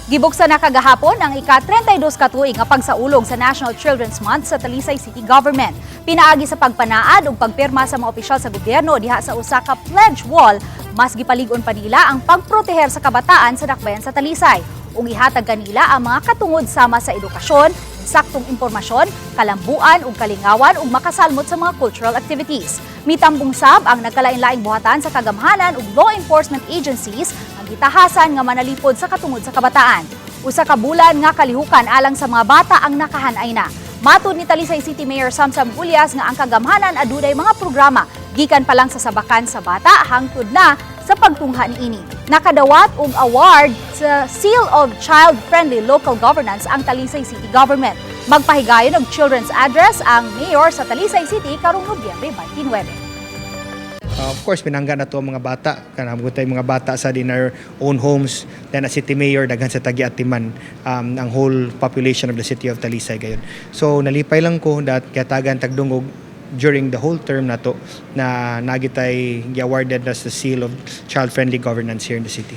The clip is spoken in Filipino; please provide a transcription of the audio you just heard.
Gibuksan na kagahapon ang ika-32 katuig nga pagsaulog sa National Children's Month sa Talisay City Government. Pinaagi sa pagpanaad ug pagpirma sa mga opisyal sa gobyerno diha sa usa ka pledge wall, mas gipalig-on pa nila ang pagproteher sa kabataan sa dakbayan sa Talisay. Ug ihatag kanila ang mga katungod sama sa edukasyon, saktong impormasyon, kalambuan ug kalingawan ug makasalmot sa mga cultural activities. Mitambong sab ang nagkalain-laing buhatan sa kagamhanan ug law enforcement agencies ang gitahasan nga manalipod sa katungod sa kabataan. Usa ka bulan nga kalihukan alang sa mga bata ang nakahanay na. Matud ni Talisay City Mayor Samsam Ulias nga ang kagamhanan adunay mga programa gikan pa lang sa sabakan sa bata hangtod na sa pagtungha niini. Nakadawat og award sa Seal of Child-Friendly Local Governance ang Talisay City Government. Magpahigayon og children's address ang mayor sa Talisay City karong Nobyembre 29. Of course, pinangga na to ang mga bata. Kanang mga bata sa their own homes. Then as City Mayor, daghan sa Tagiatiman ang whole population of the city of Talisay gayon. So nalipay lang ko that katagan tagdungog during the whole term na to na nagitay gi-awarded as the Seal of Child-Friendly Governance here in the city.